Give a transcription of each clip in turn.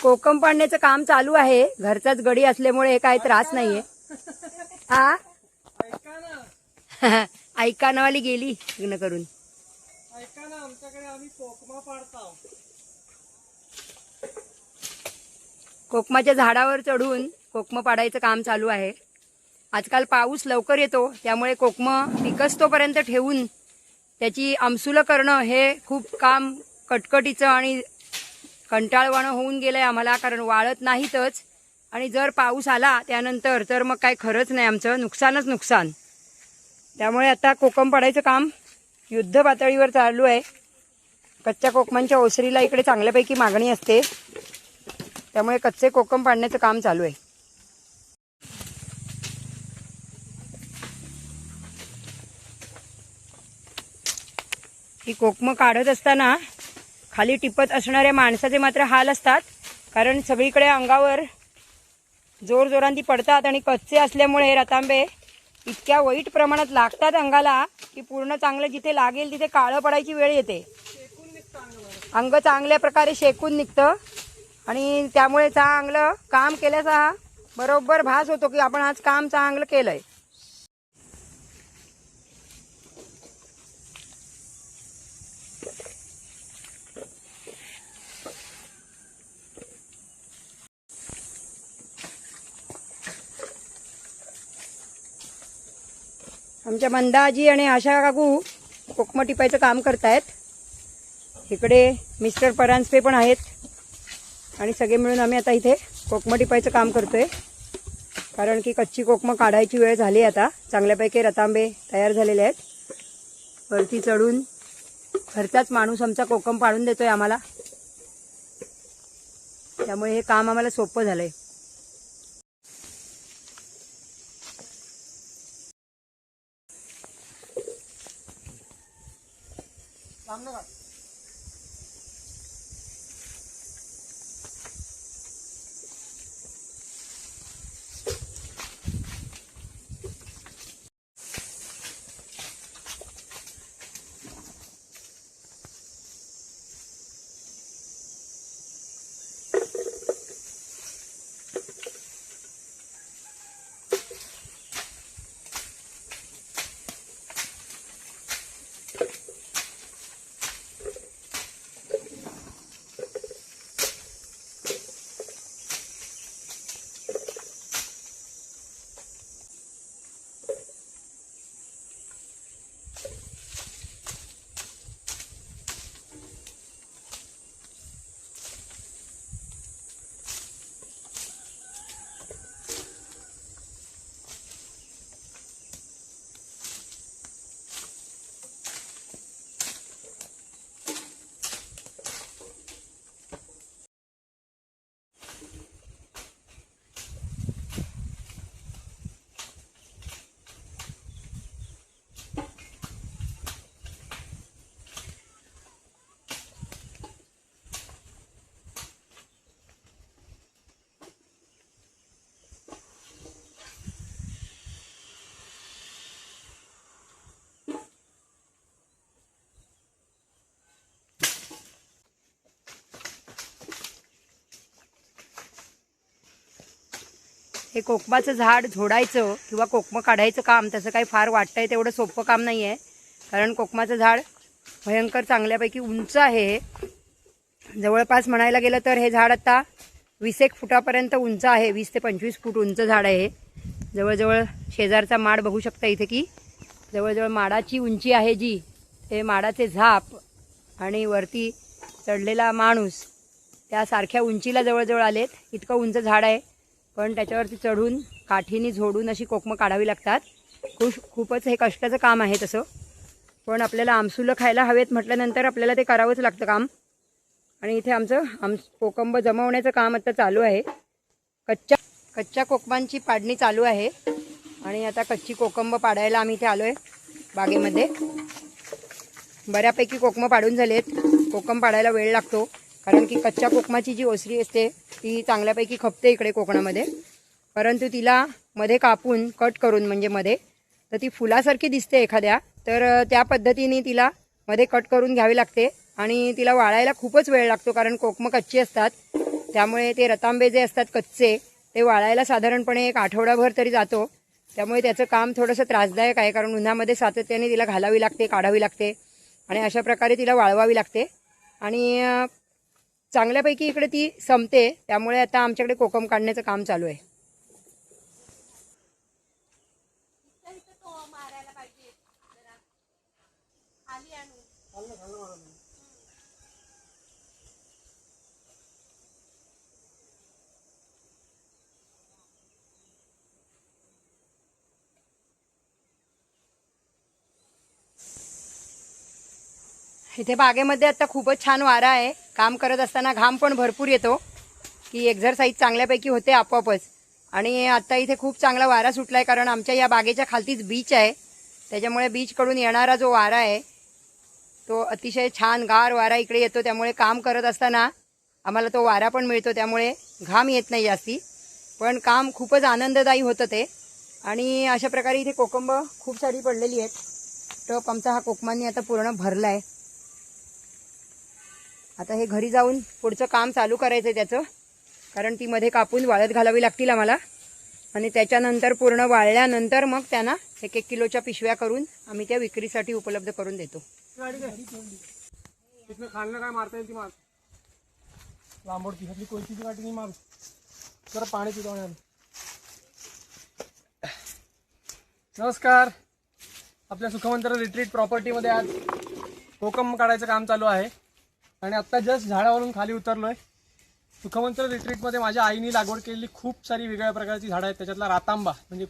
कोकम पाडण्याचं काम चालू आहे. घरचाच गडी असल्यामुळे काही त्रास नाहीये. हा ऐकानावाली गेली लग्न करून. ऐका ना, आमच्याकडे आम्ही कोकमा पाडतो. कोकमाच्या झाडावर चढून कोकम पाडायचं काम चालू आहे. आजकाल पाऊस लवकर येतो त्यामुळे कोकम पिकस्तोपर्यंत ठेवून त्याची आमसुलं करणं हे खूप काम कटकटीचं आणि कंटाळवाणं होऊन गेलंय आम्हाला. कारण वाळत नाहीतच आणि जर पाऊस आला त्यानंतर तर मग काय खरंच नाही, आमचं नुकसानच नुकसान. त्यामुळे आता कोकम पाडायचं काम युद्ध पातळीवर चालू आहे. कच्च्या कोकमांच्या ओसरीला इकडे चांगल्यापैकी मागणी असते, त्यामुळे कच्चे कोकम पाडण्याचं काम चालू आहे. ही कोकम काढत असताना खाली टिपत असणाऱ्या माणसाचे मात्र हाल असतात. कारण सगळीकडे अंगावर जोरजोरांती पडतात आणि कच्चे असल्यामुळे रतांबे इतक्या वाईट प्रमाणात लागतात अंगाला की पूर्ण चांगलं जिथे लागेल तिथे काळं पडायची वेळ येते. अंग चांगल्या प्रकारे शेकून निघतं आणि त्यामुळे चांगलं काम केल्याचा बरोबर भास होतो की आपण आज काम चांगलं केलंय. आमच्या मंदा आजी आणि आशा काकू कोकम टिपायचं काम करतायत. इकडे मिस्टर परांजपे पण आहेत आणि सगळे मिळून आम्ही आता इथे कोकम टिपायचं काम करतोय. कारण की कच्ची कोकम काढायची वेळ झाली. आता चांगल्यापैकी रतांबे तयार झालेले आहेत. वरती चढून घरचाच माणूस आमचा कोकम पाडून देतोय आम्हाला, त्यामुळे हे काम आम्हाला सोपं झालंय. हे कोकमाचं झाड झोडायचं किंवा कोकम काढायचं काम तसं काही फार वाटतंय तेवढं सोपं काम नाही आहे. कारण कोकमाचं झाड भयंकर चांगल्यापैकी उंच आहे. जवळपास म्हणायला गेलं तर हे झाड आता 20 फुटापर्यंत उंच आहे. 20 ते 25 फूट उंच झाड आहे. जवळजवळ शेजारचा माड बघू शकता इथे की जवळजवळ माडाची उंची आहे जी, ते माडाचे झाप आणि वरती चढलेला माणूस त्यासारख्या उंचीला जवळजवळ आलेत. इतकं उंच झाड आहे, पण त्याच्यावरती चढून काठीने झोडून अशी कोकमं काढावी लागतात. खूपच हे कष्टाचं काम आहे तसं, पण आपल्याला आमसुलं खायला हवेत म्हटल्यानंतर आपल्याला ते करावंच लागतं काम. आणि इथे आमचं कोकंब जमवण्याचं काम आता चालू आहे. कच्च्या कोकमांची पाडणी चालू आहे आणि आता कच्ची कोकंब पाडायला आम्ही इथे आलो आहे बागेमध्ये. बऱ्यापैकी कोकमं पाडून झालेत. कोकम पाडायला वेळ लागतो कारण की कच्च्या कोकमाची जी ओसरी असते ती चांगल्यापैकी खपते इकडे कोकणामध्ये. परंतु तिला मध्ये कापून कट करून म्हणजे मध्ये तर ती फुलासारखी दिसते एखाद्या, तर त्या पद्धतीने तिला मध्ये कट करून घ्यावी लागते आणि तिला वाळायला खूपच वेळ लागतो कारण कोकमं कच्ची असतात. त्यामुळे ते रतांबे जे असतात कच्चे ते वाळायला साधारणपणे एक आठवडाभर तरी जातो. त्यामुळे त्याचं काम थोडंसं त्रासदायक आहे, कारण उन्हामध्ये सातत्याने तिला घालावी लागते, काढावी लागते आणि अशा प्रकारे तिला वाळवावी लागते. आणि चांगल्यापैकी इकडे ती संपते. त्यामुळे आता आमच्याकडे कोकम काढण्याचं काम चालू आहे. इथे बागेमध्ये आता खूपच छान वारा आहे. काम करत असताना घाम पण भरपूर येतो, की एक्झरसाईज चांगल्यापैकी होते आपोआपच. आणि आता इथे खूप चांगला वारा सुटलाय, कारण आमच्या या बागेच्या खालतीच बीच आहे. त्याच्यामुळे बीचकडून येणारा जो वारा आहे तो अतिशय छान गार वारा इकडे येतो. त्यामुळे काम करत असताना आम्हाला तो वारा पण मिळतो, त्यामुळे घाम येत नाही जास्ती, पण काम खूपच आनंददायी होतं ते. आणि अशा प्रकारे इथे कोकंब खूप सारी पडलेली आहेत. टप आमचा हा कोकमांनी आता पूर्ण भरला आहे. आता हे घरी जाऊन पुढचं काम चालू करायचं आहे त्याचं, कारण ती मध्ये कापून वाळत घालावी लागतील आम्हाला. आणि त्याच्यानंतर पूर्ण वाळल्यानंतर मग त्यांना 1-1 किलोच्या पिशव्या करून आम्ही त्या विक्रीसाठी उपलब्ध करून देतो. खालनं काय मारता येईल ती मार. लांबोड ती कोयतीची गाठी नाही मार. जरा पाणी पितो. नमस्कार. आपल्या सुखमंत्र रिट्रीट प्रॉपर्टीमध्ये आज कोकम काढायचं काम चालू आहे. आणि आत्ता जस्ट झाडावरून खाली उतरलोय. सुखमंत्र रिट्रीटमध्ये माझ्या आईने लागवड केलेली खूप सारी वेगवेगळ्या प्रकारची झाडं आहेत. त्याच्यातला रातांबा म्हणजे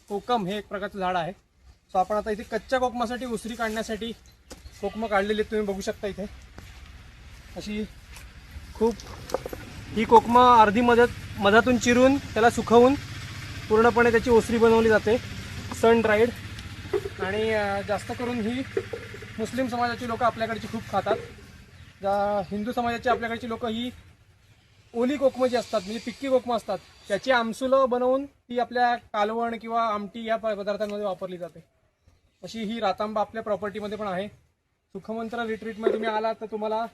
कोकम हे एक प्रकारचं झाड आहे. सो आपण आता इथे कच्च्या कोकमासाठी उसरी काढण्यासाठी कोकमं काढलेली आहेत. तुम्ही बघू शकता इथे अशी खूप ही कोकमं अर्धी मधातून चिरून त्याला सुकवून पूर्णपणे त्याची ओसरी बनवली जाते, सन ड्राईड. आणि जास्त करून ही मुस्लिम समाजाची लोक आपल्याकडची खूप खातात. हिंदू समाजाची आपल्याकडची लोक ही ओली कोकमं जी असतात, म्हणजे पिक्की कोकमं असतात, त्याची आमसुलं बनवून ती आपल्या कालवण किंवा आमटी या पदार्थांमध्ये वापरली जाते. अशी ही रातांबा आपल्या प्रॉपर्टीमध्ये पण आहे. सुखमंत्र रिट्रीटमध्ये तुम्ही आलात तर तुम्हाला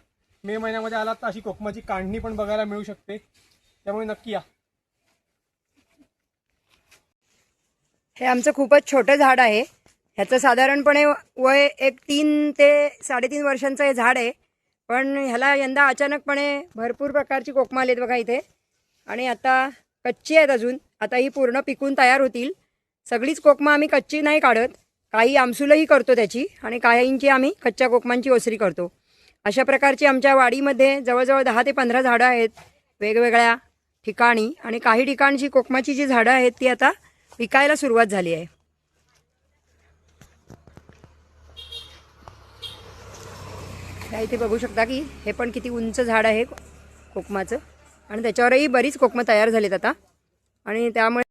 मे महिन्यामध्ये आलात तर अशी कोकमाची काढणी पण बघायला मिळू शकते. त्यामुळे नक्की या. हे आमचं खूपच छोटं झाड आहे. ह्याचं साधारणपणे वय एक 3 ते 3.5 वर्षांचं हे झाड आहे. पण ह्याला यंदा अचानकपणे भरपूर प्रकारची कोकमं आलीत बघा इथे. आणि आता कच्ची आहेत अजून. आता ही पूर्ण पिकून तयार होतील. सगळीच कोकमं आम्ही कच्ची नाही काढत, काही आमसुलही करतो त्याची, आणि काहींची आम्ही कच्च्या कोकमांची ओसरी करतो. अशा प्रकारची आमच्या वाडीमध्ये जवळजवळ 10 ते 15 झाडं आहेत वेगवेगळ्या ठिकाणी. आणि काही ठिकाणची कोकमाची जी झाडं आहेत ती आता विकायला सुरुवात झाली आहे. त्या इथे बघू शकता की हे पण किती उंच झाड आहे कोकमाचं, आणि त्याच्यावरही बरीच कोकमं तयार झालीत आता. आणि त्यामुळे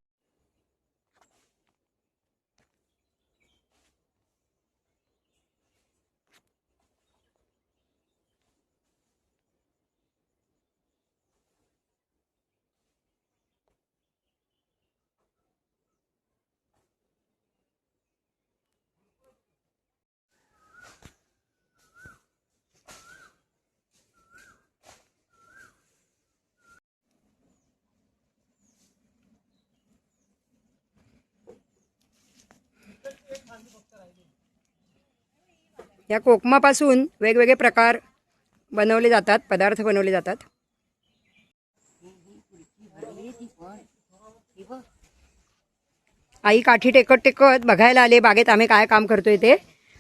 या कोकमापासून वेगवेगळे प्रकार बनवले जातात, पदार्थ बनवले जातात. आई काठी टेकत टेकत बघायला आले बागेत आम्ही काय काम करतोय ते.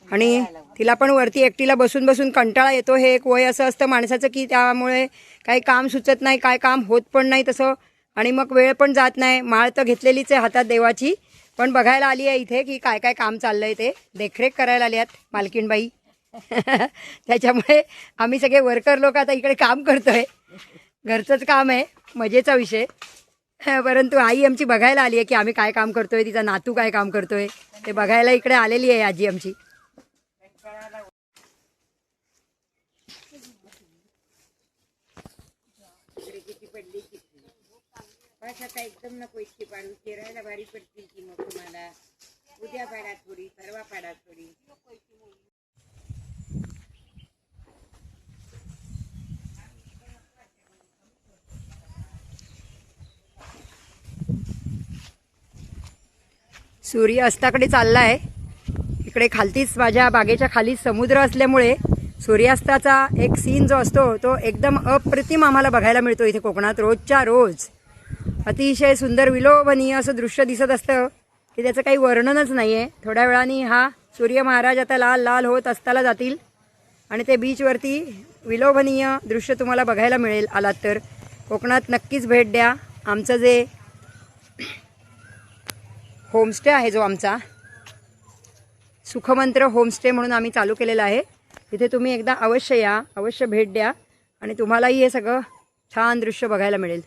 आणि तिला पण वरती एकटीला बसून बसून कंटाळा येतो. हे एक वय असं असतं माणसाचं की त्यामुळे काही काम सुचत नाही, काय काम होत पण नाही तसं, आणि मग वेळ पण जात नाही. माळ तर घेतलेलीच आहे हातात देवाची, पण बघायला आली आहे इथे की काय काय काम चाललंय ते. देखरेख करायला आली आहेत मालकीणबाई. त्याच्यामुळे आम्ही सगळे वर्कर लोक आता इकडे काम करतोय. घरचंच काम आहे, मजेचा विषय. परंतु आई आमची बघायला आली आहे की आम्ही काय काम करतोय, तिचा नातू काय काम करतोय ते बघायला इकडे आलेली आहे आजी आमची. एकदम नको इतकी पाडू, चिरायला भारी पडतील की मग तुम्हाला. उद्या पाडा थोडी, परवा पाडा थोडी. सूर्य अस्ताकडे चालला आहे. इकडे खालतीच माझ्या बागेच्या खाली समुद्र असल्यामुळे सूर्यास्ताचा एक सीन जो असतो तो एकदम अप्रतिम आम्हाला बघायला मिळतो इथे कोकणात रोजच्या रोज. अतिशय सुंदर विलोभनीय असं दृश्य दिसत असतं की त्याचं काही वर्णनच नाही आहे. थोड्या वेळाने हा सूर्य महाराज आता लाल लाल होत अस्ताला जातील आणि ते बीचवरती विलोभनीय दृश्य तुम्हाला बघायला मिळेल. आलात तर कोकणात नक्कीच भेट द्या. आमचं जे होमस्टे आहे जो आमचा सुखमंत्र होमस्टे म्हणून आम्ही चालू केलेला आहे, तिथे तुम्ही एकदा अवश्य या, अवश्य भेट द्या आणि तुम्हालाही हे सगळं छान दृश्य बघायला मिळेल.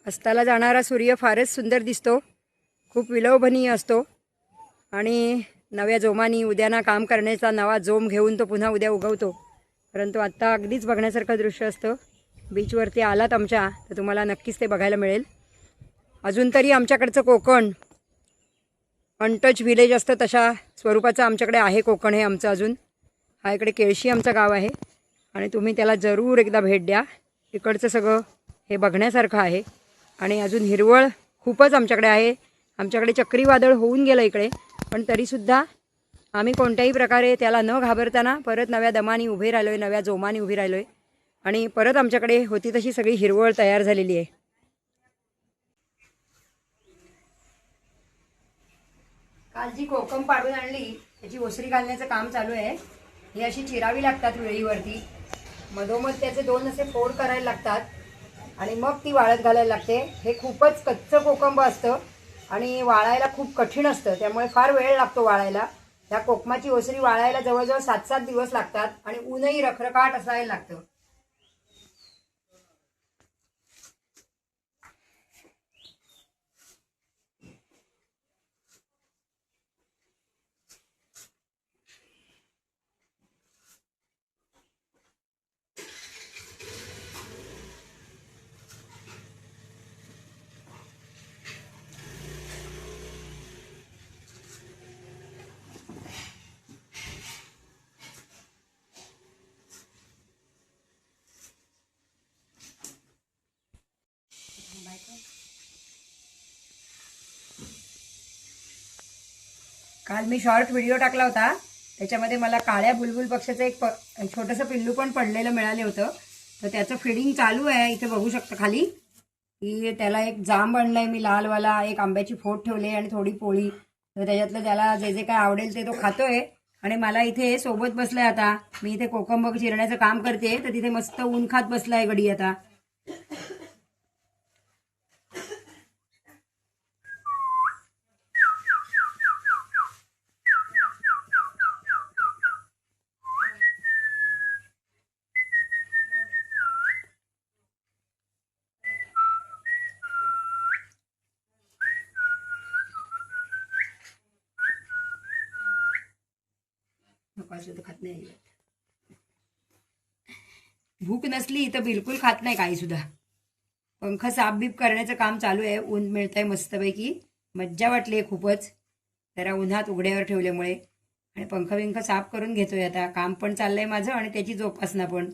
अस्ताला जाणारा सूर्य फारच सुंदर दिसतो, खूप विलोभनीय असतो आणि नव्या जोमाने उद्याना काम करण्याचा नवा जोम घेऊन तो पुन्हा उद्या उगवतो. परंतु आत्ता अगदीच बघण्यासारखं दृश्य असतं. बीचवरती आलात आमच्या तर तुम्हाला नक्कीच ते बघायला मिळेल. अजून तरी आमच्याकडचं कोकण अनटच व्हिलेज असतं तशा स्वरूपाचं आमच्याकडे आहे कोकण हे आमचं अजून. हा इकडे केळशी आमचं गाव आहे आणि तुम्ही त्याला जरूर एकदा भेट द्या. इकडचं सगळं हे बघण्यासारखं आहे आणि अजून हिरवळ खूपच आमच्याकडे आहे. आमच्याकडे चक्रीवादळ होऊन गेलं इकडे, पण तरीसुद्धा आम्ही कोणत्याही प्रकारे त्याला न घाबरताना परत नव्या दमाने उभे राहिलो आहे, नव्या जोमाने उभी राहिलो आहे आणि परत आमच्याकडे होती तशी सगळी हिरवळ तयार झालेली आहे. काल जी कोकम पाडून आणली त्याची ओसरी घालण्याचं काम चालू आहे. ही अशी चिरावी लागतात वेळीवरती, मधोमध त्याचे 2 असे फोड करायला लागतात आणि मग ती वाळत घालायला लागते. हे खूपच कच्चं कोकंब असतं आणि वाळायला खूप कठीण असतं, त्यामुळे फार वेळ लागतो वाळायला. ह्या कोकमाची ओसरी वाळायला जवळजवळ 7-7 दिवस लागतात आणि ऊनही रखरखाट असायला लागतं. काल मी शॉर्ट व्हिडिओ टाकला होता, त्याच्यामध्ये मला काळ्या बुलबुल पक्षाचं एक छोटंसं पिल्लू पण पडलेलं मिळालं होतं. तर त्याचं फिडिंग चालू आहे. इथे बघू शकता खाली की त्याला एक जांब आणलाय मी लालवाला, एक आंब्याची फोड ठेवली आणि थोडी पोळी. तर त्याच्यातलं त्याला जे जे काय आवडेल ते तो खातोय आणि मला इथे सोबत बसलाय. आता मी इथे कोकंब चिरण्याचं काम करते तर तिथे मस्त ऊन खात बसलाय गडी. आता खात नाही, भूक नसली तर बिलकुल खात नाही काही सुद्धा. पंख साफ बीप करण्याचं काम चालू आहे. ऊन मिळतंय मस्तपैकी, मज्जा वाटली आहे खूपच जरा उन्हात उघड्यावर ठेवल्यामुळे. आणि पंख बिंख साफ करून घेतोय. आता काम पण चाललंय माझं आणि त्याची जोपासना पण.